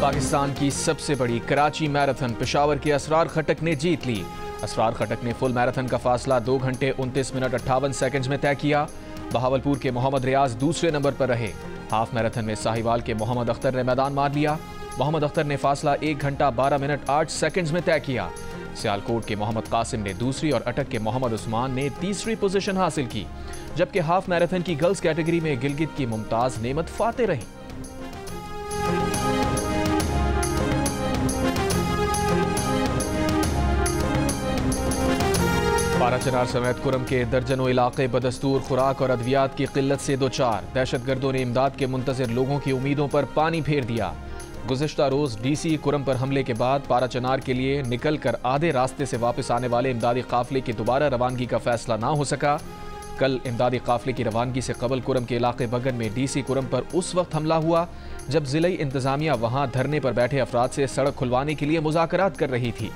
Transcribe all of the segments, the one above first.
पाकिस्तान की सबसे बड़ी कराची मैराथन पेशावर के असरार खटक ने जीत ली। असरार खटक ने फुल मैराथन का फासला 2 घंटे 29 मिनट 58 सेकंड्स में तय किया। बहावलपुर के मोहम्मद रियाज दूसरे नंबर पर रहे। हाफ मैराथन में साहिवाल के मोहम्मद अख्तर ने मैदान मार लिया। मोहम्मद अख्तर ने फासला 1 घंटा 12 मिनट 8 सेकंड्स में तय किया। सियालकोट के मोहम्मद कासिम ने दूसरी और अटक के मोहम्मद उस्मान ने तीसरी पोजीशन हासिल की, जबकि हाफ मैराथन की गर्ल्स कैटेगरी में गिलगित की मुमताज नेमत फाते रही। पाराचनार समेत कुरम के दर्जनों इलाके बदस्तूर खुराक और अद्वियात की किल्लत से दो चार। दहशतगर्दों ने इमदाद के मुंतजिर लोगों की उम्मीदों पर पानी फेर दिया। गुज़िश्ता रोज डीसी कुरम पर हमले के बाद पाराचनार के लिए निकल कर आधे रास्ते से वापस आने वाले इमदादी काफिले की दोबारा रवानगी का फैसला ना हो सका। कल इमदादी काफिले की रवानगी से कबल कुरम के इलाके बगन में डीसी कुरम पर उस वक्त हमला हुआ जब जिले इंतजामिया वहां धरने पर बैठे अफराद से सड़क खुलवाने के लिए मुज़ाकरात कर रही थी।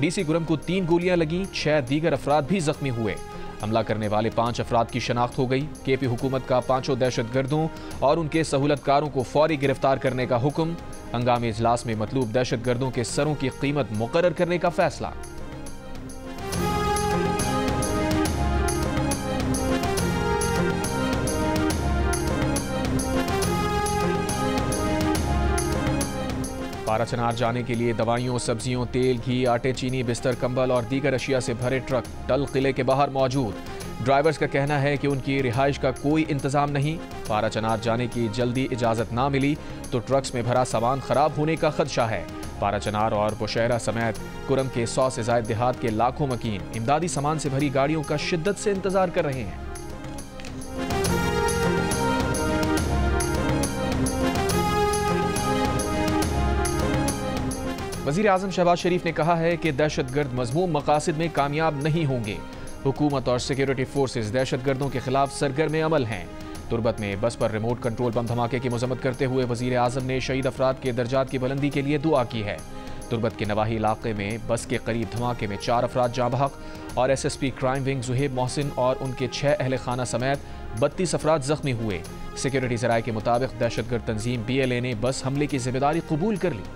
डीसी कुरम को 3 गोलियां लगी, 6 दीगर अफराद भी जख्मी हुए। हमला करने वाले 5 अफराद की शनाख्त हो गई। केपी हुकूमत का 5 दहशतगर्दों और उनके सहूलतकारों को फौरी गिरफ्तार करने का हुक्म। हंगामी इजलास में मतलूब दहशतगर्दों के सरों की कीमत मुकर्रर करने का फैसला। पाराचनार जाने के लिए दवाइयों, सब्जियों, तेल, घी, आटे, चीनी, बिस्तर, कंबल और दीगर अशिया से भरे ट्रक टल किले के बाहर मौजूद। ड्राइवर्स का कहना है कि उनकी रिहाइश का कोई इंतजाम नहीं। पाराचनार जाने की जल्दी इजाजत ना मिली तो ट्रक्स में भरा सामान खराब होने का खदशा है। पाराचनार और बुशहरा समेत कुरम के 100 से ज्यादा देहात के लाखों मकीन इमदादी सामान से भरी गाड़ियों का शिद्दत से इंतजार कर रहे हैं। वज़ीर आज़म शहबाज शरीफ ने कहा है कि दहशतगर्द मज़मूम मकासद में कामयाब नहीं होंगे। हुकूमत और सिक्योरिटी फोर्सेज दहशतगर्दों के खिलाफ सरगर्म अमल हैं। तुर्बत में बस पर रिमोट कंट्रोल बम धमाके की मजम्मत करते हुए वज़ीर आज़म ने शहीद अफराद के दर्जात की बुलंदी के लिए दुआ की है। तुर्बत के नवाही इलाके में बस के करीब धमाके में 4 अफराद जाँ बहक और SSP crime wing Zuhaib Mohsin और उनके 6 अहले खाना समेत 32 अफराद जख्मी हुए। सिक्योरिटी ज़राए के मुताबिक दहशतगर्द तंजीम BLA ने बस हमले की जिम्मेदारी कबूल कर ली।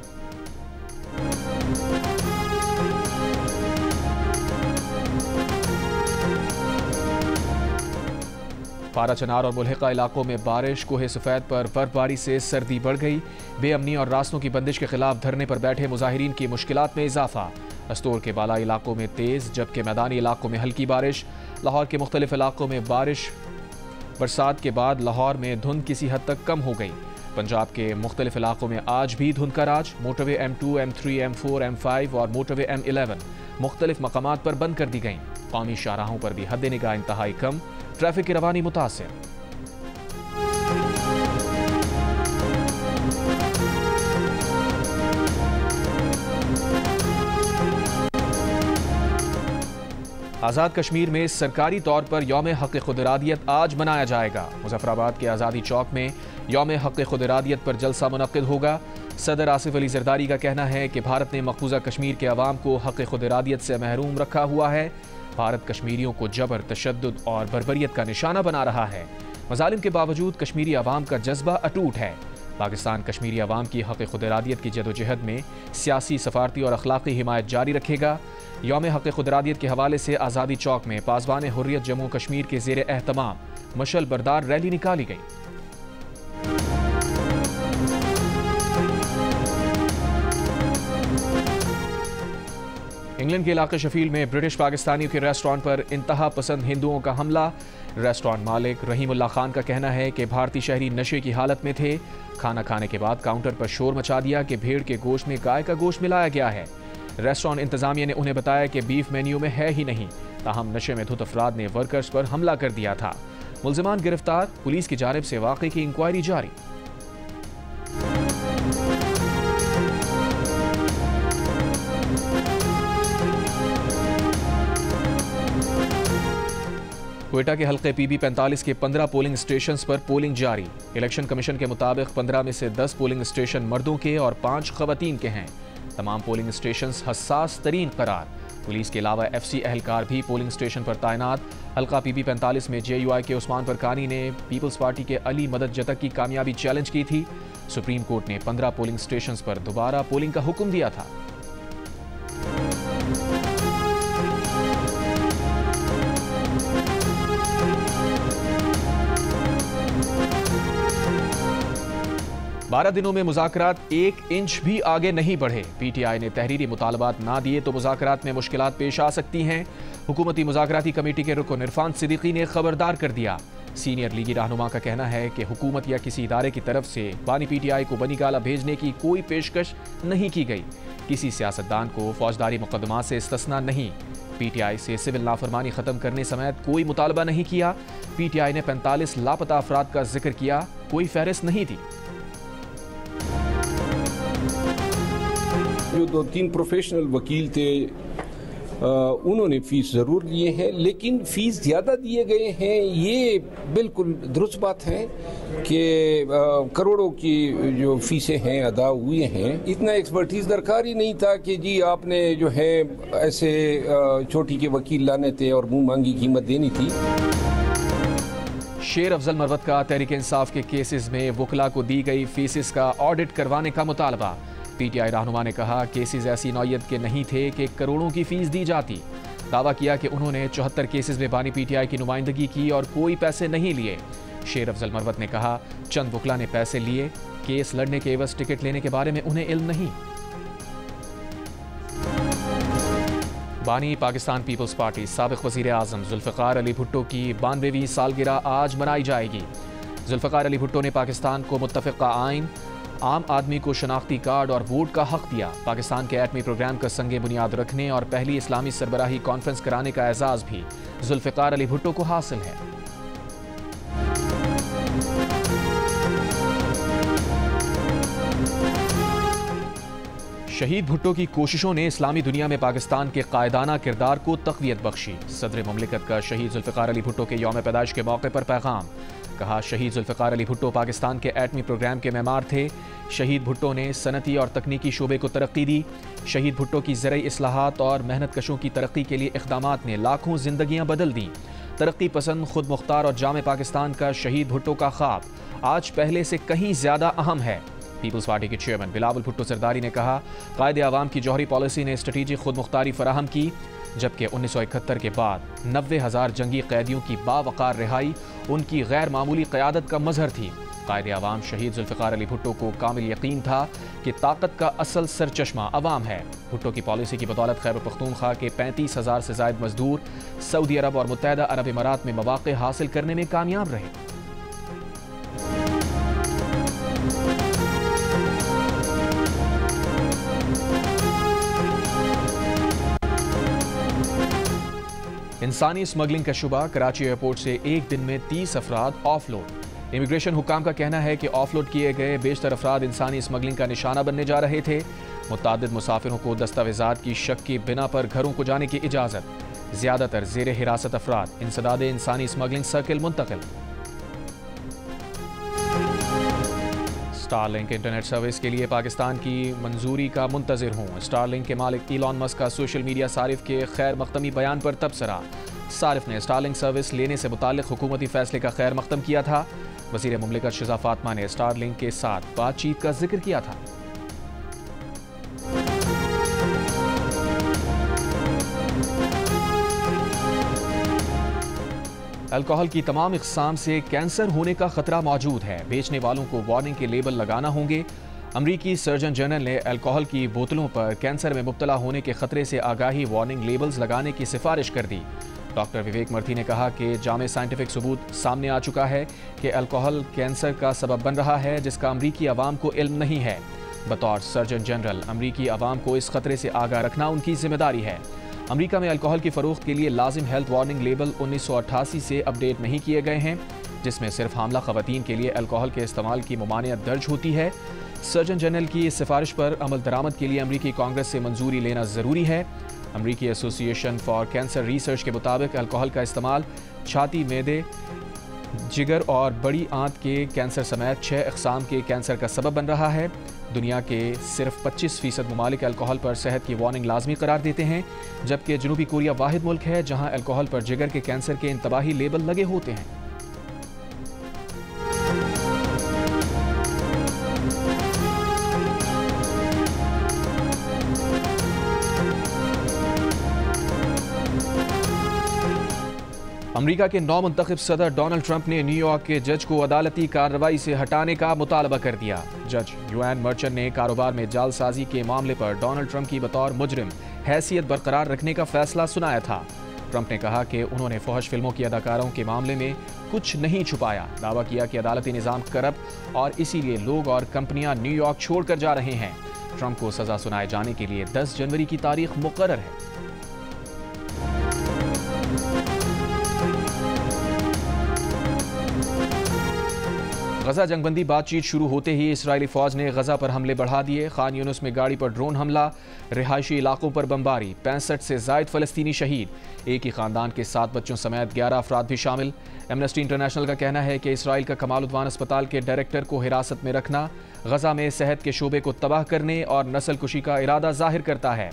पाराचनार और मुल्हिका इलाकों में बारिश, कोहे सफ़ेद पर बर्फबारी से सर्दी बढ़ गई। बेअमनी और रास्तों की बंदिश के खिलाफ धरने पर बैठे मुजाहिरीन की मुश्किलात में इजाफा। अस्तोर के बालाई इलाकों में तेज़ जबकि मैदानी इलाकों में हल्की बारिश। लाहौर के मुख्तलिफ इलाकों में बरसात के बाद लाहौर में धुंध किसी हद तक कम हो गई। पंजाब के मुख्तलिफ इलाकों में आज भी धुंध का राज। Motorway M2, M3, M4, M5 और मोटरवे M11 मुख्तलिफ मकामात पर बंद कर दी गई। कौमी शाहराहों पर भी हद निगाह इंतहाई कम। ट्रैफिक की रवानी मुतासिर। आज़ाद कश्मीर में सरकारी तौर पर यौम हक़ खुद इरादियत आज मनाया जाएगा। मुज़फ़्फ़राबाद के आज़ादी चौक में यौम हक़ खुद इरादियत पर जलसा मुनक़्क़िद होगा। सदर आसिफ अली ज़रदारी का कहना है कि भारत ने मक़बूज़ा कश्मीर के अवाम को हक़ खुद इरादियत से महरूम रखा हुआ है। भारत कश्मीरियों को जबर, तशद्दुद और बर्बरियत का निशाना बना रहा है। मज़ालिम के बावजूद कश्मीरी अवाम का जज्बा अटूट है। पाकिस्तान कश्मीरी अवाम की हक़ खुद इरादियत की जदोजहद में सियासी, सफारती और अखलाक़ी हिमायत जारी रखेगा। यौम हक़ खुद इरादियत के हवाले से आज़ादी चौक में पासबान हुर्रियत जम्मू कश्मीर के ज़ेर एहतमाम मशल बरदार रैली निकाली गई। इंग्लैंड के इलाके शफील्ड में ब्रिटिश पाकिस्तानियों के रेस्टोरेंट पर इंतहा पसंद हिंदुओं का हमला। रेस्टोरेंट मालिक रहीमुल्लाह खान का कहना है कि भारतीय शहरी नशे की हालत में थे। खाना खाने के बाद काउंटर पर शोर मचा दिया कि भेड़ के गोश्त में गाय का गोश्त मिलाया गया है। रेस्टोरेंट इंतजामिया ने उन्हें बताया कि बीफ मेन्यू में है ही नहीं। ताहम नशे में धुत अफराद ने वर्कर्स पर हमला कर दिया था। मुल्जिमान गिरफ्तार। पुलिस की जानिब से वाक़े की इंक्वायरी जारी। क्वेटा के हल्के PB 45 के 15 पोलिंग स्टेशंस पर पोलिंग जारी। इलेक्शन कमीशन के मुताबिक 15 में से 10 पोलिंग स्टेशन मर्दों के और 5 खवातीन के हैं। तमाम पोलिंग स्टेशंस हसास तरीन करार। पुलिस के अलावा FC एहलकार भी पोलिंग स्टेशन पर तैनात। हल्का PB 45 में JUI के उस्मान परकानी ने पीपल्स पार्टी के अली मदद जतक की कामयाबी चैलेंज की थी। सुप्रीम कोर्ट ने 15 पोलिंग स्टेशंस पर दोबारा पोलिंग का हुक्म दिया था। बारह दिनों में मुज़ाकरात 1 इंच भी आगे नहीं बढ़े। पीटीआई ने तहरीरी मुतालबात ना दिए तो मुज़ाकरात में मुश्किलात पेश आ सकती हैं। हुकूमती मुज़ाकराती कमेटी के रुकन इरफान सिद्दीकी ने खबरदार कर दिया। सीनियर लीगी रहनुमा का कहना है कि हुकूमत या किसी इदारे की तरफ से बानी पीटीआई को बनी गाला भेजने की कोई पेशकश नहीं की गई। किसी सियासतदान को फौजदारी मुकदमात से इस्तिस्ना नहीं। पीटीआई से सिविल नाफरमानी खत्म करने समेत कोई मुतालबा नहीं किया। पीटीआई ने 45 लापता अफराद का जिक्र किया, कोई फहरिस्त नहीं दी। जो 2-3 प्रोफेशनल वकील थे उन्होंने फीस ज़रूर लिए हैं, लेकिन फ़ीस ज़्यादा दिए गए हैं। ये बिल्कुल दुरुस्त बात है कि करोड़ों की जो फीसें हैं अदा हुए हैं। इतना एक्सपर्टीज़ दरकार ही नहीं था कि जी आपने जो है ऐसे छोटी के वकील लाने थे और मुंह मांगी कीमत देनी थी। शेर अफजल मरवत का तहरीक इंसाफ के केसेस में वकला को दी गई फीसिस का ऑडिट करवाने का मुतालबा। पीटीआई रहनुमा ने कहा केसेस ऐसी नौयत के नहीं थे कि करोड़ों की फीस दी जाती। दावा किया कि उन्होंने 74 केसेस में बानी पीटीआई की नुमाइंदगी की और कोई पैसे नहीं लिए। शेर अफजल मरवत ने कहा चंद वकला ने पैसे लिए, केस लड़ने के एवज टिकट लेने के बारे में उन्हें इल्म नहीं। बानी पाकिस्तान पीपल्स पार्टी साबिक वज़ीर आज़म जुल्फ़िकार अली भुट्टो की 92वीं सालगिरह आज मनाई जाएगी। जुल्फ़िकार अली भुट्टो ने पाकिस्तान को मुत्तफ़िक़ा आइन, आम आदमी को शनाख्ती कार्ड और वोट का हक दिया। पाकिस्तान के एटमी प्रोग्राम का संगे बुनियाद रखने और पहली इस्लामी सरबराही कॉन्फ्रेंस कराने का एजाज़ भी जुल्फ़िकार अली भुट्टो को हासिल है। शहीद भुट्टो की कोशिशों ने इस्लामी दुनिया में पाकिस्तान के कायदाना किरदार को तक़वियत बख्शी। सदर मुमलिकत का शहीद जुल्फ़िकार अली भुट्टो के यौम पैदाइश के मौके पर पैगाम। कहा शहीद जुल्फ़िकार अली भुट्टो पाकिस्तान के एटमी प्रोग्राम के मेमार थे। शहीद भुट्टो ने सनती और तकनीकी शोबे को तरक्की दी। शहीद भुट्टो की ज़रई इस्लाहात और मेहनत कशों की तरक्की के लिए इक़दामात ने लाखों जिंदगियां बदल दी। तरक्की पसंद, खुद मुख्तार और जामे पाकिस्तान का शहीद भुट्टो का ख्वाब आज पहले से कहीं ज़्यादा अहम है। पीपल्स पार्टी के चेयरमैन बिलावल भुट्टो सरदारी ने कहा कायदे आवाम की जौहरी पॉलिसी ने स्ट्रेटेजिक खुद मुख्तारी फराहम की। जबकि 1971 के बाद 90,000 जंगी कैदियों की बावकार रिहाई उनकी गैर मामूली क़यादत का मजहर थी। कायदे आवाम शहीद जुल्फ़िकार अली भुट्टो को कामिल यकीन था कि ताकत का असल सरचश्मा अवाम है। भुट्टो की पॉलिसी की बदौलत खैबर पख्तूनख्वा के 35,000 से ज़ायद मजदूर सऊदी अरब और मुत्तहदा अरब इमारात में मौक़े हासिल करने में कामयाब रहे। इंसानी स्मगलिंग का शुबा कराची एयरपोर्ट से एक दिन में 30 अफराद ऑफलोड। इमिग्रेशन हुकाम का कहना है कि ऑफलोड किए गए बेशतर अफराद इंसानी स्मगलिंग का निशाना बनने जा रहे थे। मुतादिद मुसाफिरों को दस्तावेजात की शक की बिना पर घरों को जाने की इजाज़त। ज़्यादातर ज़ेर हिरासत अफराद इंसदाद इंसानी स्मगलिंग सर्किल मुंतकिल। स्टारलिंक इंटरनेट सर्विस के लिए पाकिस्तान की मंजूरी का मुंतज़िर हूँ। स्टारलिंक के मालिक इलॉन मस्क का सोशल मीडिया सारिफ के खैर मकदमी बयान पर तबसरा। सारिफ ने स्टारलिंक सर्विस लेने से मुताल्लिक़ हुकूमती फैसले का खैर मकदम किया था। वज़ीर मुमलिकत शिज़ा फातिमा ने स्टारलिंक के साथ बातचीत का जिक्र किया था। अल्कोहल की तमाम इक़साम से कैंसर होने का खतरा मौजूद है। बेचने वालों को वार्निंग के लेबल लगाना होंगे। अमरीकी सर्जन जनरल ने अल्कोहल की बोतलों पर कैंसर में मुब्तला होने के खतरे से आगाही वार्निंग लेबल्स लगाने की सिफारिश कर दी। डॉक्टर विवेक मर्थी ने कहा कि जामे साइंटिफिक सबूत सामने आ चुका है कि अल्कोहल कैंसर का सबब बन रहा है, जिसका अमरीकी अवाम को इल्म नहीं है। बतौर सर्जन जनरल अमरीकी अवाम को इस खतरे से आगाह रखना उनकी जिम्मेदारी है। अमरीका में अल्कोहल की फ़रोख्त के लिए लाजिम हेल्थ वार्निंग लेबल 1988 से अपडेट नहीं किए गए हैं, जिसमें सिर्फ हामला ख़वातीन के लिए अल्कोहल के इस्तेमाल की ममानियत दर्ज होती है। सर्जन जनरल की इस सिफारिश पर अमल दरामद के लिए अमरीकी कांग्रेस से मंजूरी लेना ज़रूरी है। अमरीकी एसोसिएशन फॉर कैंसर रिसर्च के मुताबिक अल्कोहल का इस्तेमाल छाती, मैदे, जिगर और बड़ी आंत के कैंसर समेत 6 अक़साम के कैंसर का सबब बन रहा है। दुनिया के सिर्फ 25% ममालिक अल्कोहल पर सेहत की वार्निंग लाजमी करार देते हैं, जबकि जनूबी कोरिया वाहिद मुल्क है जहां अल्कोहल पर जिगर के कैंसर के इंतबाही लेबल लगे होते हैं। अमेरिका के नौमुंतखब सदर डोनाल्ड ट्रंप ने न्यूयॉर्क के जज को अदालती कार्रवाई से हटाने का मुतालबा कर दिया। जज यूएन मर्चेंट ने कारोबार में जालसाजी के मामले पर डोनाल्ड ट्रंप की बतौर मुजरिम हैसियत बरकरार रखने का फैसला सुनाया था। ट्रंप ने कहा कि उन्होंने फौहश फिल्मों की अदाकारों के मामले में कुछ नहीं छुपाया। दावा किया कि अदालती निज़ाम करप्ट और इसीलिए लोग और कंपनियां न्यूयॉर्क छोड़कर जा रहे हैं। ट्रंप को सजा सुनाए जाने के लिए 10 जनवरी की तारीख मुकर्रर है। गजा जंगबंदी बातचीत शुरू होते ही इजरायली फौज ने गजा पर हमले बढ़ा दिए। खान यूनुस में गाड़ी पर ड्रोन हमला, रिहायशी इलाकों पर बमबारी, 65 से जायद फलस्तीनी शहीद, एक ही खानदान के 7 बच्चों समेत 11 अफराद भी शामिल। एमनेस्टी इंटरनेशनल का कहना है कि इसराइल का कमाल उद्वान अस्पताल के डायरेक्टर को हिरासत में रखना गजा में सेहत के शोबे को तबाह करने और नस्ल कुशी का इरादा जाहिर करता है।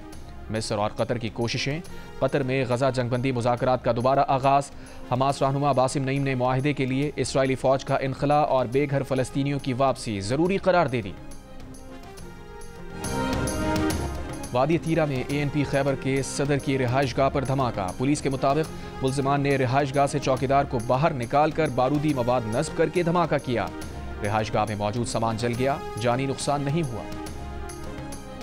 मिस्र और कतर की कोशिशें, कतर में गजा जंगबंदी मुज़ाकरात का दोबारा आगाज़, हमास रहनुमा बासिम नईम ने मुआहिदे के लिए इसराइली फ़ौज का इनखला और बेघर फ़लस्तीनियों की वापसी ज़रूरी करार दे दी। वादी तीरा में ANP खैबर के सदर की रिहाइशगाह पर धमाका। पुलिस के मुताबिक मुल्ज़िमान ने रिहाइशगाह से चौकीदार को बाहर निकाल कर बारूदी मवाद नस्ब करके धमाका किया। रिहाइशगाह में मौजूद सामान जल गया, जानी नुकसान नहीं हुआ।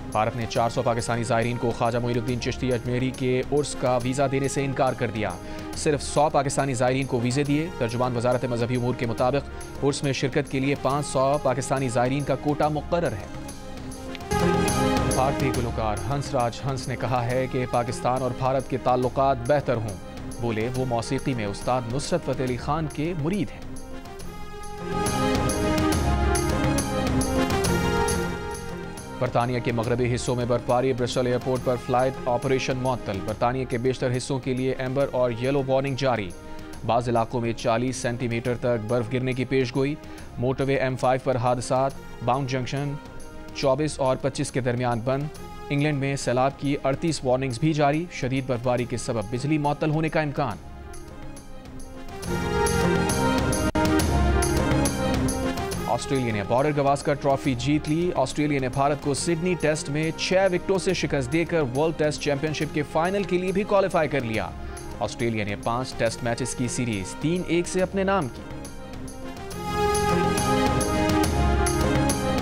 भारत ने 400 पाकिस्तानी ज़ायरीन को ख्वाजा मोइनुद्दीन चिश्ती अजमेरी के उर्स का वीज़ा देने से इनकार कर दिया। सिर्फ 100 पाकिस्तानी ज़ायरीन को वीज़े दिए। तर्जुमान वजारत मजहबी उमूर के मुताबिक उर्स में शिरकत के लिए 500 पाकिस्तानी ज़ायरीन का कोटा मुकर्रर है। भारतीय गुलकार हंसराज हंस ने कहा है कि पाकिस्तान और भारत के ताल्लुकात बेहतर हों। बोले वो मौसीकी में उस्ताद नुसरत फ़तेह अली खान के मुरीद हैं। बरतानिया के मगरबी हिस्सों में बर्फबारी, ब्रिस्टल एयरपोर्ट पर फ्लाइट ऑपरेशन मुअत्तल। बरतानिया के बेशतर हिस्सों के लिए एम्बर और येलो वार्निंग जारी। बाज़ इलाकों में 40 सेंटीमीटर तक बर्फ गिरने की पेशगोई। मोटरवे M5 पर हादसात, बाउंड जंक्शन 24 और 25 के दरमियान बंद। इंग्लैंड में सैलाब की 38 वार्निंग्स भी जारी। शदीद बर्फबारी के सबब बिजली मुअत्तल होने का इम्कान। ऑस्ट्रेलिया ने बॉर्डर गवास्कर ट्रॉफी जीत ली। ऑस्ट्रेलिया ने भारत को सिडनी टेस्ट में 6 विकेटों से शिकस्त देकर वर्ल्ड टेस्ट चैंपियनशिप के फाइनल के लिए भी क्वालिफाई कर लिया। ऑस्ट्रेलिया ने 5 टेस्ट मैचेस की सीरीज 3-1 से अपने नाम की।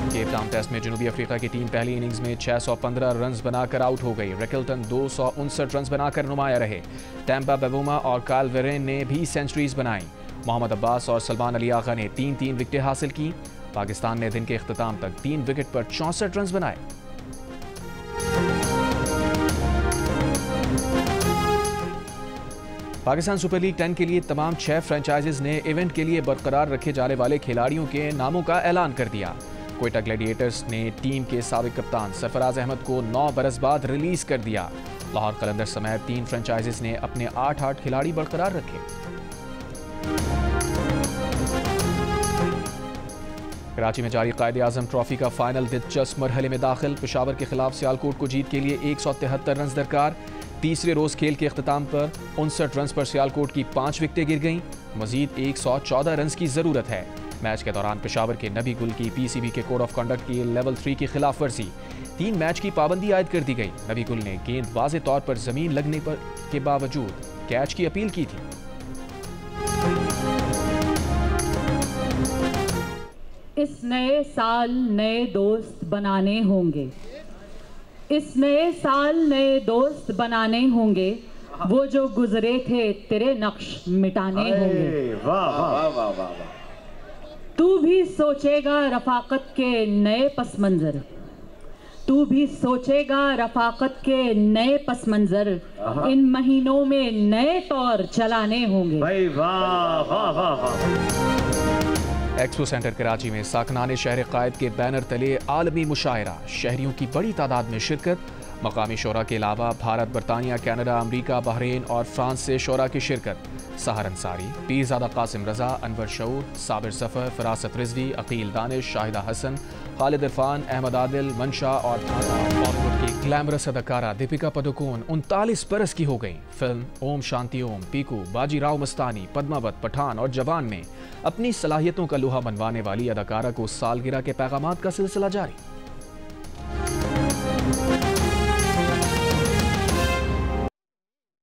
केप टाउन टेस्ट में जनूबी अफ्रीका की टीम पहली इनिंग्स में 615 रन बनाकर आउट हो गई। रिकल्टन 259 रन बनाकर नुमाया रहे। टैम्पा बेबूमा और काल वेरेन ने भी सेंचुरीज बनाई। मोहम्मद अब्बास और सलमान अली आगा ने 3-3 विकेटें हासिल की। पाकिस्तान ने दिन के इख्तिताम तक 3 विकेट पर 64 रन बनाए। पाकिस्तान सुपर लीग 10 के लिए तमाम 6 फ्रेंचाइजीज ने इवेंट के लिए बरकरार रखे जाने वाले खिलाड़ियों के नामों का ऐलान कर दिया। कोयटा ग्लैडिएटर्स ने टीम के साबिक कप्तान सरफराज अहमद को 9 बरस बाद रिलीज कर दिया। लाहौर कलंदर समेत 3 फ्रेंचाइजीज ने अपने 8 खिलाड़ी बरकरार रखे। कराची में जारी कायद-ए-आज़म ट्रॉफी का फाइनल दिलचस्प मरहले में दाखिल। पेशावर के खिलाफ सियालकोट को जीत के लिए 173 रन दरकार। तीसरे रोज खेल के अख्ताम पर 59 रन पर सियालकोट की 5 विकेटें गिर गईं। मजीद 114 रन की जरूरत है। मैच के दौरान पेशावर के नबी गुल की PCB के कोड ऑफ कंडक्ट की लेवल 3 की खिलाफ वर्जी, 3 मैच की पाबंदी आयद कर दी गई। नबी गुल ने गेंद वाज़े तौर पर जमीन लगने के बावजूद कैच की अपील की थी। इस नए साल नए दोस्त बनाने होंगे। इस नए साल नए दोस्त बनाने होंगे। वो जो गुजरे थे तेरे नक्श मिटाने होंगे। वाह वाह वाह वाह। तू भी सोचेगा रफाकत के नए पस मंजर। तू भी सोचेगा रफाकत के नए पस मंजर। इन महीनों में नए तौर चलाने होंगे। भाई वाह वाह वाह वाह। एक्सपो सेंटर कराची में साकनाने शहर कायद के बैनर तले आलमी मुशायरा, शहरियों की बड़ी तादाद में शिरकत। मकामी शोरा के अलावा भारत, बरतानिया, कनाडा, अमरीका, बहरीन और फ्रांस से शोरा की शिरकत। सहर अंसारी, पीरज़ादा कासिम रजा, अनवर शऊर, साबिर सफ़र, फरासत रिजवी, अकील दानिश, शाहिदा हसन, खालिद इरफान, अहमद आदिल, मंशा और बॉलीवुड की ग्लैमरस अदाकारा दीपिका पादुकोण 39 बरस की हो गई। फिल्म ओम शांति ओम, पीकू, बाजीराव मस्तानी, पद्मावत, पठान और जवान में अपनी सलाहियतों का लोहा मनवाने वाली अदाकारा को सालगिरह के पैगामात का सिलसिला जारी।